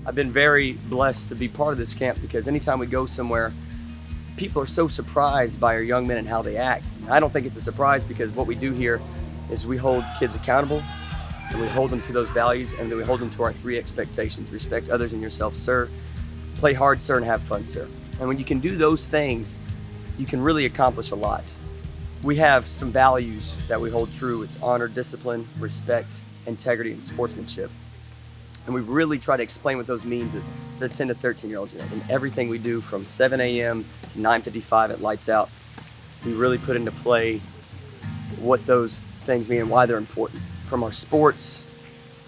I've been very blessed to be part of this camp because anytime we go somewhere, people are so surprised by our young men and how they act. I don't think it's a surprise because what we do here is we hold kids accountable and we hold them to those values, and then we hold them to our 3 expectations: respect others and yourself, sir; play hard, sir; and have fun, sir. And when you can do those things, you can really accomplish a lot. We have some values that we hold true. It's honor, discipline, respect, integrity, and sportsmanship. And we really try to explain what those mean to the 10 to 13-year-olds. In everything we do from 7 a.m. to 9:55 at lights out, we really put into play what those things mean and why they're important. From our sports,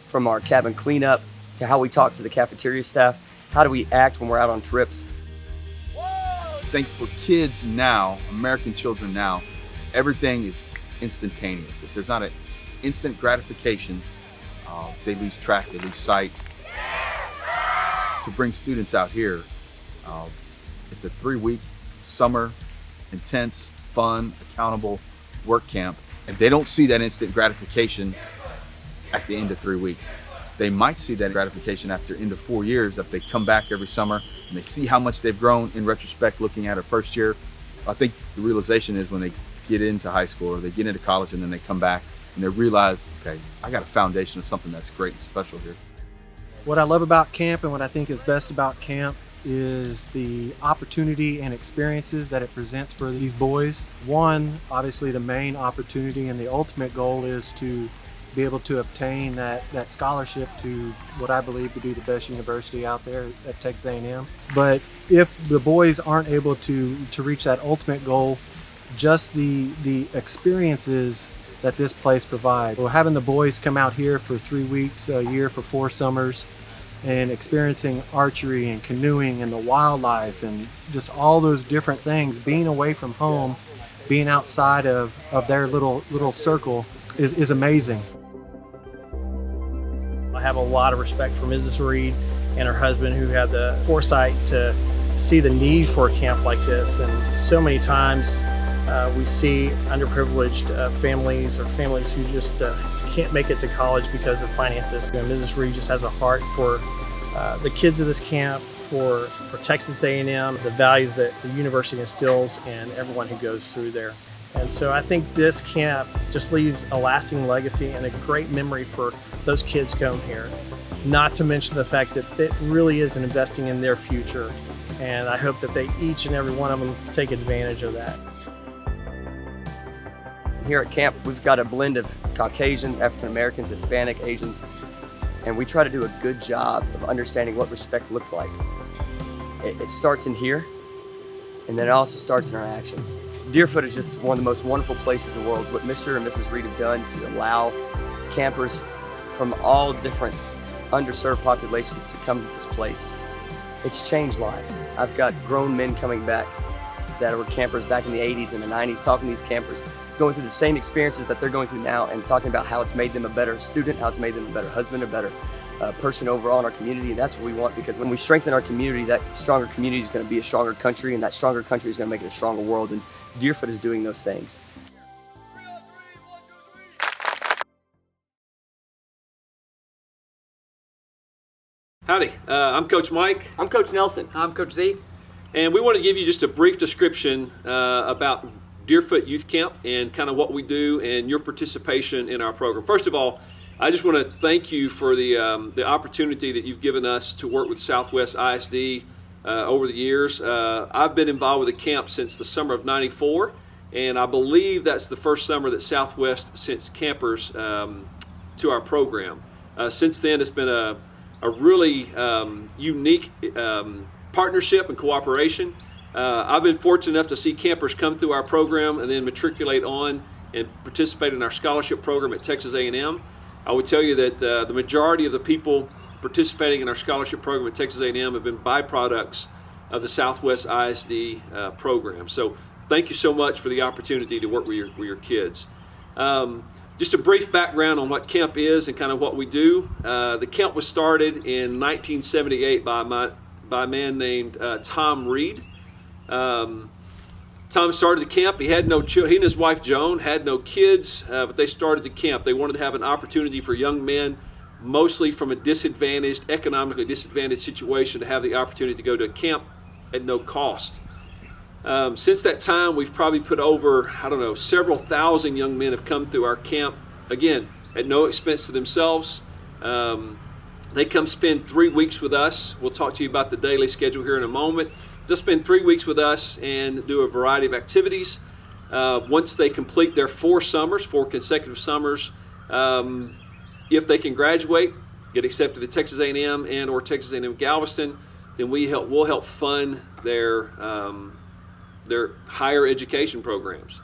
from our cabin cleanup, to how we talk to the cafeteria staff, how do we act when we're out on trips. I think for kids now, American children now, everything is instantaneous. If there's not an instant gratification, they lose track, they lose sight. To bring students out here, it's a 3-week summer, intense, fun, accountable work camp, and they don't see that instant gratification at the end of 3 weeks. They might see that gratification after the end of 4 years if they come back every summer and they see how much they've grown in retrospect looking at it first year. I think the realization is when they get into high school or they get into college and then they come back and they realize, okay, I got a foundation of something that's great and special here. What I love about camp and what I think is best about camp is the opportunity and experiences that it presents for these boys. One, obviously the main opportunity and the ultimate goal is to be able to obtain that scholarship to what I believe to be the best university out there at Texas A&M. But if the boys aren't able to reach that ultimate goal, just the experiences that this place provides. So having the boys come out here for 3 weeks a year for 4 summers and experiencing archery and canoeing and the wildlife and just all those different things, being away from home, being outside of their little circle is amazing. I have a lot of respect for Mrs. Reed and her husband, who had the foresight to see the need for a camp like this. And so many times we see underprivileged families or families who just can't make it to college because of finances. You know, Mrs. Reed just has a heart for the kids of this camp, for Texas A&M, the values that the university instills in everyone who goes through there. And so I think this camp just leaves a lasting legacy and a great memory for those kids going here. Not to mention the fact that it really is an investing in their future. And I hope that each and every one of them take advantage of that. Here at camp, we've got a blend of Caucasians, African Americans, Hispanic, Asians, and we try to do a good job of understanding what respect looks like. It starts in here, and then it also starts in our actions. Deerfoot is just one of the most wonderful places in the world. What Mr. and Mrs. Reed have done to allow campers from all different underserved populations to come to this place, it's changed lives. I've got grown men coming back that were campers back in the 80s and the 90s, talking to these campers, going through the same experiences that they're going through now and talking about how it's made them a better student, how it's made them a better husband, a better person overall in our community. And that's what we want, because when we strengthen our community, that stronger community is going to be a stronger country, and that stronger country is going to make it a stronger world. And Deerfoot is doing those things. Howdy, I'm Coach Mike. I'm Coach Nelson. I'm Coach Z. And we want to give you just a brief description about Deerfoot Youth Camp and kind of what we do and your participation in our program. First of all, I just want to thank you for the opportunity that you've given us to work with Southwest ISD over the years. I've been involved with the camp since the summer of '94, and I believe that's the first summer that Southwest sent campers to our program. Since then, it's been a really unique partnership and cooperation. I've been fortunate enough to see campers come through our program and then matriculate on and participate in our scholarship program at Texas A&M. I would tell you that the majority of the people participating in our scholarship program at Texas A&M have been byproducts of the Southwest ISD program. So thank you so much for the opportunity to work with your kids. Just a brief background on what camp is and kind of what we do. The camp was started in 1978 by a man named Tom Reed. Tom started the camp. He had no children. He and his wife Joan had no kids, but they started the camp. They wanted to have an opportunity for young men mostly from a economically disadvantaged situation, to have the opportunity to go to a camp at no cost. Since that time, we've probably put over, several thousand young men have come through our camp, again, at no expense to themselves. They come spend 3 weeks with us. We'll talk to you about the daily schedule here in a moment. They'll spend 3 weeks with us and do a variety of activities. Once they complete their 4 consecutive summers, if they can graduate, get accepted to Texas A&M and or Texas A&M Galveston, then we'll help fund their higher education programs.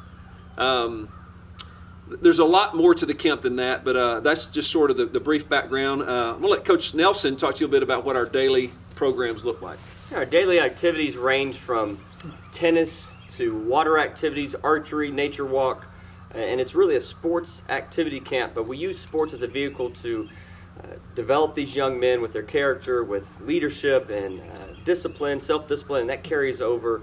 There's a lot more to the camp than that, but that's just sort of the brief background. I'm going to let Coach Nelson talk to you a bit about what our daily programs look like. Our daily activities range from tennis to water activities, archery, nature walk, and it's really a sports activity camp, but we use sports as a vehicle to develop these young men with their character, with leadership and discipline, self-discipline, and that carries over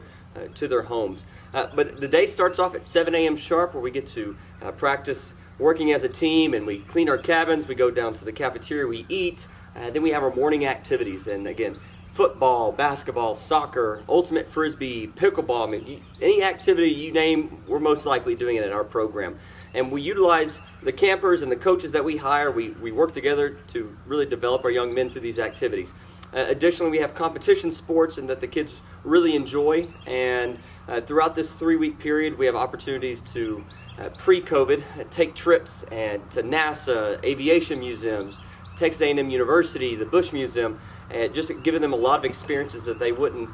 to their homes. But the day starts off at 7 a.m. sharp, where we get to practice working as a team, and we clean our cabins, we go down to the cafeteria, we eat, then we have our morning activities, and again, football, basketball, soccer, ultimate frisbee, pickleball. I mean, any activity you name, we're most likely doing it in our program. And we utilize the campers and the coaches that we hire. We work together to really develop our young men through these activities. Additionally, we have competition sports and that the kids really enjoy. And throughout this 3-week period, we have opportunities to, pre-COVID, take trips and to NASA, aviation museums, Texas A&M University, the Bush Museum, and just giving them a lot of experiences that they wouldn't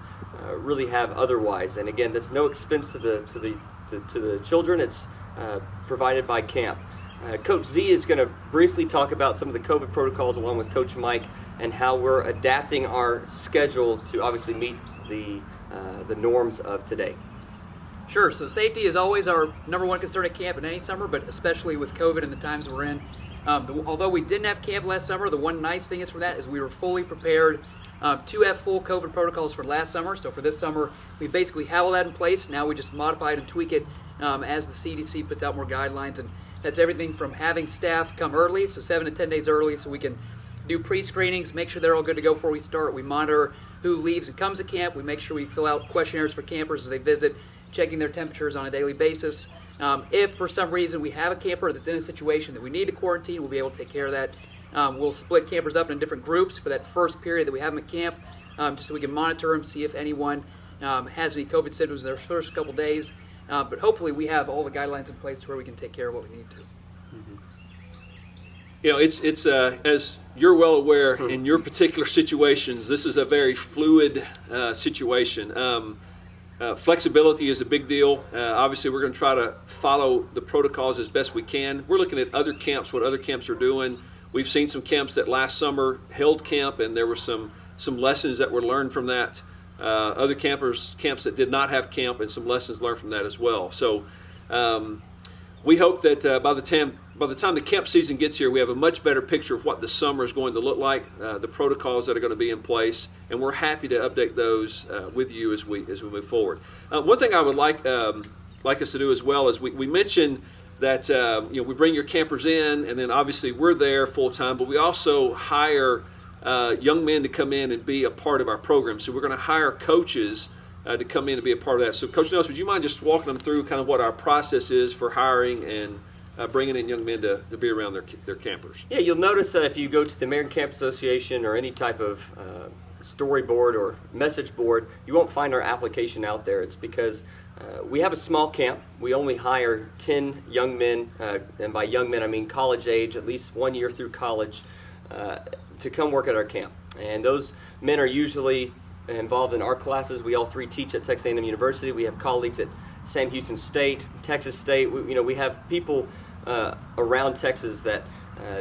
really have otherwise. And again, there's no expense to the children. It's provided by camp. Coach Z is going to briefly talk about some of the COVID protocols along with Coach Mike and how we're adapting our schedule to obviously meet the norms of today. Sure. So safety is always our number one concern at camp in any summer, but especially with COVID and the times we're in. Although we didn't have camp last summer, the one nice thing is for that is we were fully prepared to have full COVID protocols for last summer. So for this summer, we basically have all that in place. Now we just modify it and tweak it as the CDC puts out more guidelines. And that's everything from having staff come early, so 7 to 10 days early, so we can do pre-screenings, make sure they're all good to go before we start. We monitor who leaves and comes to camp. We make sure we fill out questionnaires for campers as they visit, checking their temperatures on a daily basis. If for some reason we have a camper that's in a situation that we need to quarantine, we'll be able to take care of that. We'll split campers up in different groups for that first period that we have them at camp, just so we can monitor them, see if anyone has any COVID symptoms in their first couple days. But hopefully we have all the guidelines in place to where we can take care of what we need to. You know, it's as you're well aware, in your particular situations, this is a very fluid situation. Flexibility is a big deal. Obviously, we're going to try to follow the protocols as best we can. We're looking at other camps, what other camps are doing. We've seen some camps that last summer held camp, and there were some lessons that were learned from that. Other camps that did not have camp, and some lessons learned from that as well. So we hope that by the time the camp season gets here, we have a much better picture of what the summer is going to look like, the protocols that are going to be in place, and we're happy to update those with you as we move forward. One thing I would like us to do as well is we mentioned that we bring your campers in, and then obviously we're there full time, but we also hire young men to come in and be a part of our program. So we're going to hire coaches to come in and be a part of that. So Coach Nelson, would you mind just walking them through kind of what our process is for hiring and bringing in young men to be around their campers? Yeah, you'll notice that if you go to the American Camp Association or any type of storyboard or message board, you won't find our application out there. It's because we have a small camp. We only hire 10 young men, and by young men I mean college age, at least 1 year through college, to come work at our camp. And those men are usually involved in our classes. We all three teach at Texas A&M University. We have colleagues at Sam Houston State, Texas State. We have people around Texas that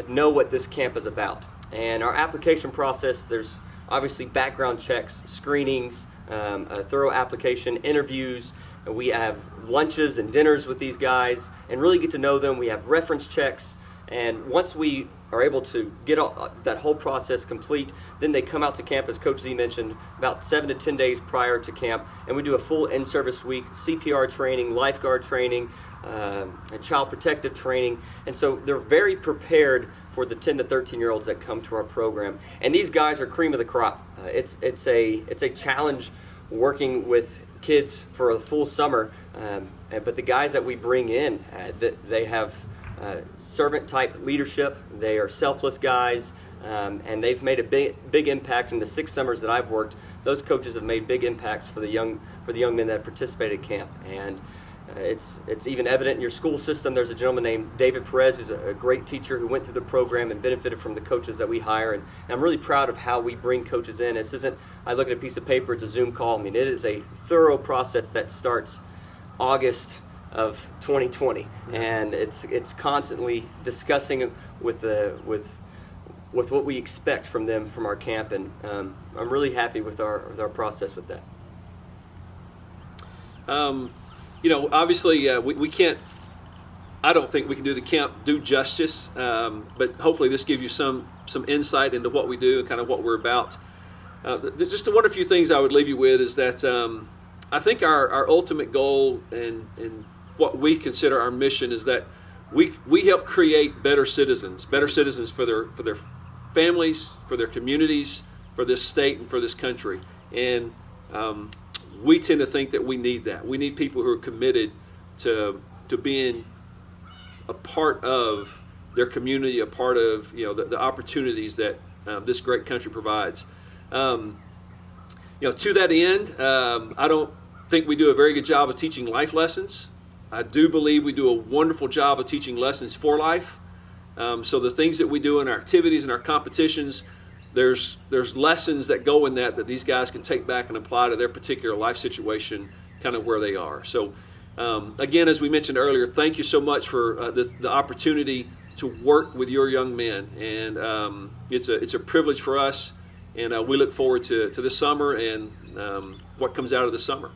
know what this camp is about. And our application process, there's obviously background checks, screenings, a thorough application, interviews. We have lunches and dinners with these guys and really get to know them. We have reference checks. And once we are able to get that whole process complete, then they come out to camp, as Coach Z mentioned, about 7 to 10 days prior to camp, and we do a full in-service week, CPR training, lifeguard training, and child protective training. And so they're very prepared for the 10 to 13-year-olds that come to our program. And these guys are cream of the crop. It's a challenge working with kids for a full summer, but the guys that we bring in, they have servant-type leadership. They are selfless guys, and they've made a big impact in the 6 summers that I've worked. Those coaches have made big impacts for the young men that participate at camp. And it's even evident in your school system. There's a gentleman named David Perez who's a great teacher who went through the program and benefited from the coaches that we hire. And I'm really proud of how we bring coaches in. This isn't, I look at a piece of paper, it's a Zoom call. I mean, it is a thorough process that starts August of 2020, and it's constantly discussing with what we expect from them from our camp, and I'm really happy with our process with that. Obviously, we can't. I don't think we can do the camp due justice, but hopefully this gives you some insight into what we do and kind of what we're about. Just one of the few things I would leave you with is that I think our ultimate goal and what we consider our mission is that we help create better citizens for their families, for their communities, for this state, and for this country. And we tend to think that we need that. We need people who are committed to being a part of their community, a part of the opportunities that this great country provides. To that end, I don't think we do a very good job of teaching life lessons. I do believe we do a wonderful job of teaching lessons for life. So the things that we do in our activities and our competitions, there's lessons that go in that these guys can take back and apply to their particular life situation, kind of where they are. So again, as we mentioned earlier, thank you so much for the opportunity to work with your young men, and it's a privilege for us, and we look forward to this summer and what comes out of the summer.